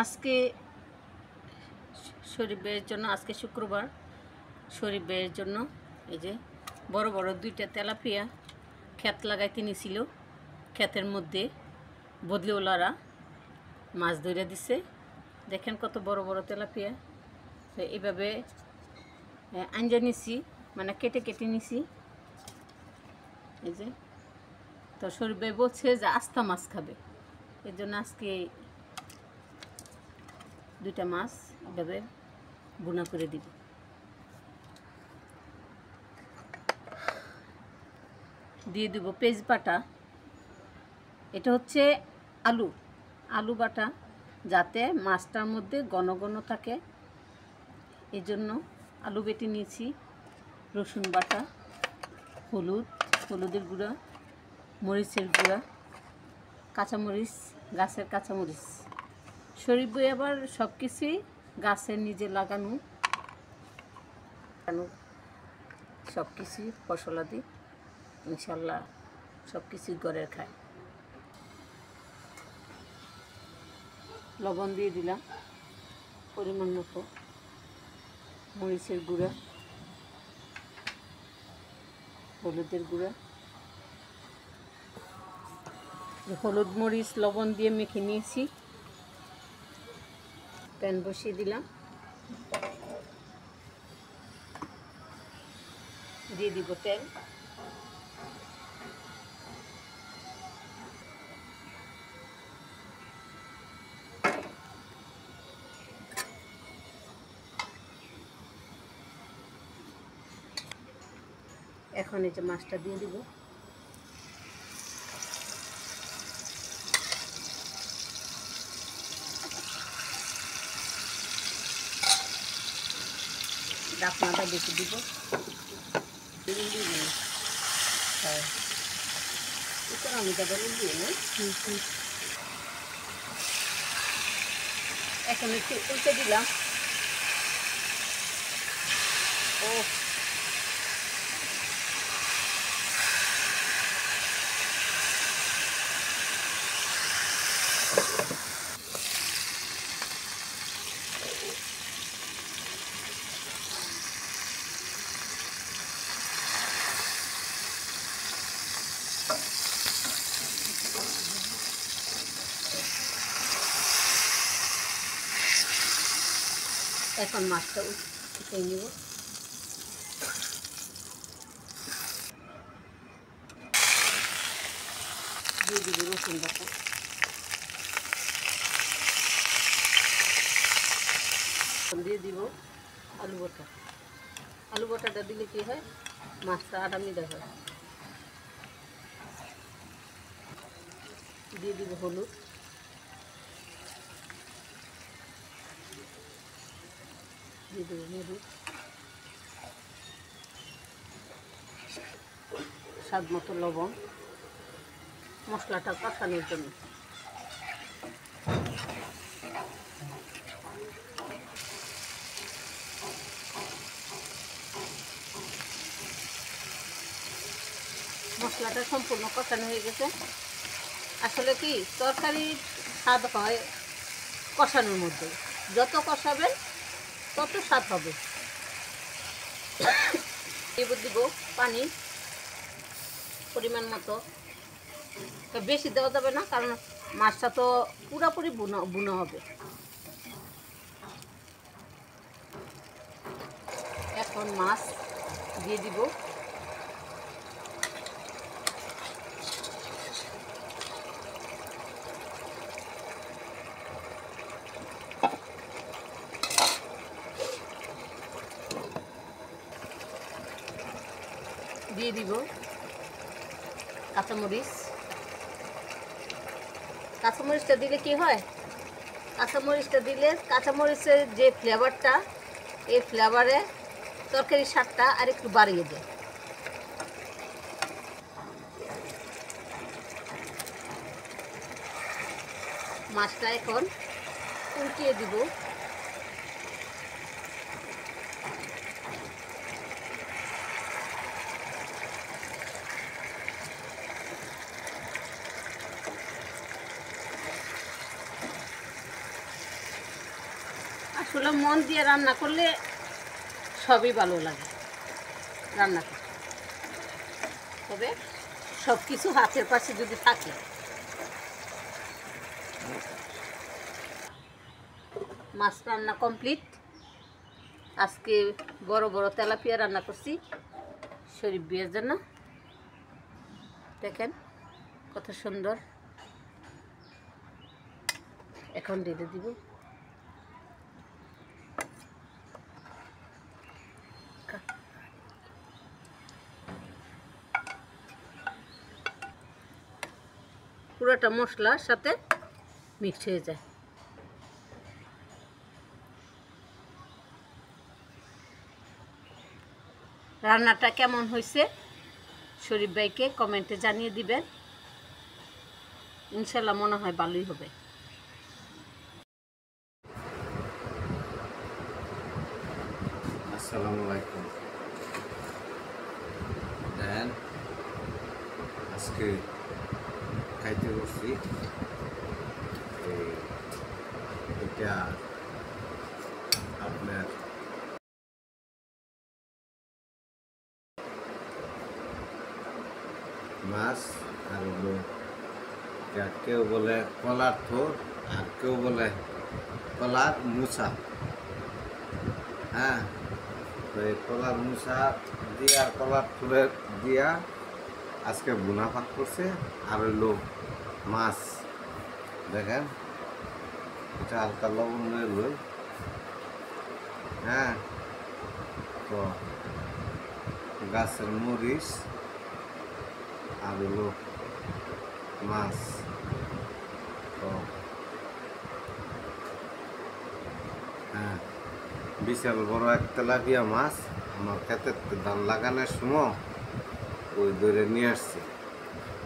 আজকে শরীফ ভাইয়ের জন্য, আজকে শুক্রবার, শরীফ ভাইয়ের জন্য এই যে বড় বড় দুইটা তেলাপিয়া ক্ষেত লাগাইতে নিছিল। ক্ষেতের মধ্যে বদলিওয়ালারা মাছ ধরে দিছে। দেখেন কত বড় বড় তেলাপিয়া। তো এইভাবে আঞ্জা নিছি, মানে কেটে কেটে নিছি। এই যে তো শরীফ ভাই বলছে যে আস্তা মাছ খাবে, এর জন্য আজকে দুইটা মাছ এভাবে বুনা করে দিব। দিয়ে দিব পেঁয়াজ বাটা। এটা হচ্ছে আলু বাটা, যাতে মাছটার মধ্যে ঘন ঘন থাকে, এই জন্য আলু বেটে নিয়েছি। রসুন বাটা, হলুদের গুঁড়া, মরিচের গুঁড়া, কাঁচামরিচ, গাছের কাঁচামরিচ। শরীফ ভাই আবার সব কিছুই গাছের নিজে লাগানো সব কিছুই ফসলাদি, ইনশাল্লাহ সব কিছুই ঘরের খায়। লবণ দিয়ে দিলাম পরিমাণ মতো, মরিচের গুঁড়া, হলুদের গুঁড়া। হলুদ মরিচ লবণ দিয়ে মেখে নিয়েছি। প্যান বসিয়ে দিলাম, দিয়ে দিব তেল। এখন এই যে মাছটা দিয়ে দিব। ঢাকনাটা বেশি দিব। আমি দিয়ে না, এখন একটু উল্টে দিলাম। ও এখন মাছটা উঠিয়ে নিব। দিয়ে দিব রসুন বাটা, দিয়ে দিব আলু বাটাটা দিলে কি হয়, মাছটা আরামই দেখা হয়। দিয়ে দিব হলুদ, দিয়ে দেবো মরিচ, স্বাদ মতো লবণ, মশলাটা কষানোর জন্য। মশলাটা সম্পূর্ণ কষানো হয়ে গেছে। আসলে কি তরকারির স্বাদ হয় কষানোর মধ্যে, যত কষাবেন তত স্বাদ হবে। এবার দিব পানি পরিমাণ মতো, বেশি দেওয়া যাবে না, কারণ মাছটা তো পুরোপুরি বুনো হবে। এখন মাছ দিয়ে দিব। দিয়ে দিব কাঁচামরিচ। কাঁচামরিচটা দিলে কি হয়, কাঁচামরিচটা দিলে কাঁচামরিচের যে ফ্লেভারটা, এই ফ্লেভারে তরকারির স্বাদটা আর একটু বাড়িয়ে দেয়। মাছটা এখন উল্টিয়ে দিব। আসলে মন দিয়ে রান্না করলে সবই ভালো লাগে রান্না করতে, তবে সব কিছু হাতের পাশে যদি থাকে। মাছ রান্না কমপ্লিট। আজকে বড় বড় তেলাপিয়া রান্না করছি শরীফ বিয়ের জন্য। দেখেন কত সুন্দর। এখন ঢেলে দিব। পুরোটা মশলার সাথে মিক্স হয়ে যায়। রান্নাটা কেমন হয়েছে শরীফ ভাইকে কমেন্টে জানিয়ে দিবেন। ইনশাল্লাহ মনে হয় ভালোই হবে। আসসালামু আলাইকুম। দেন আজকে খাইতে বসছি এটা আপনার মাছ আর হলো কেউ বলে কলার থোর আর কেউ বলে কলার মুসা। হ্যাঁ, তো এই কলার মুসা দিয়া আর কলার থোরের দিয়া আজকে বুনা ভাত করছে। আর হইলো মাছ, দেখেন এটা হালকা লবণ লই। হ্যাঁ, তো গাছের মরিচ আর হলো মাছ। তো হ্যাঁ, বিশাল বড় এক তেলাপিয়া মাছ আমার ক্ষেতের ধান লাগানোর সময় ওই ধরে নিয়ে আসছে।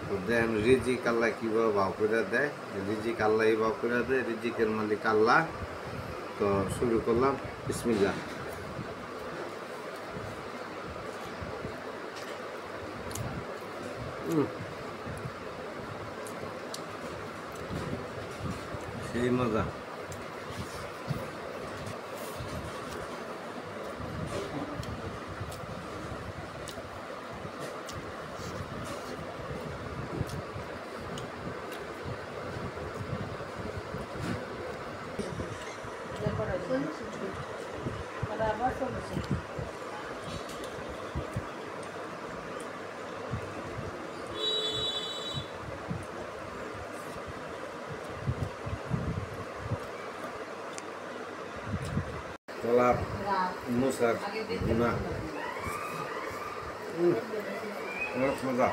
তো দেখেন রিজিক আল্লাহ কীভাবে ভাও করে দেয়, রিজিক আল্লাহ ভাও করে দেয়, রিজিকের মালিক আল্লাহ। তো শুরু করলাম, বিসমিল্লাহ। সেই মজা। কলার মুসার গুনা অনেক মজা।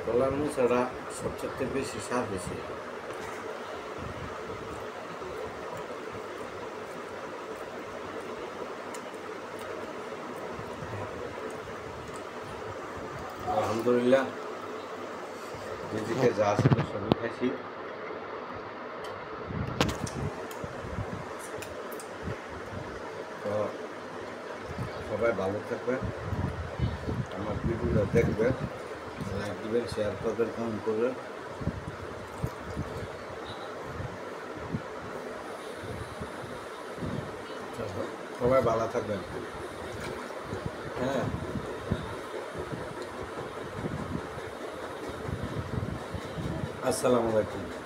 কলার মুসাটা সবচেয়ে বেশি স্বাদ হয়েছে। আলহামদুলিল্লাহ, নিজেকে যা ছিল সবই খাইছি। তো সবাই ভালো থাকবেন, আমার ভিডিওটা দেখবেন, লাইক দিবেন, শেয়ার করবেন, কমেন্ট করবেন। সবাই ভালো থাকবেন। হ্যাঁ, আসসালামু আলাইকুম।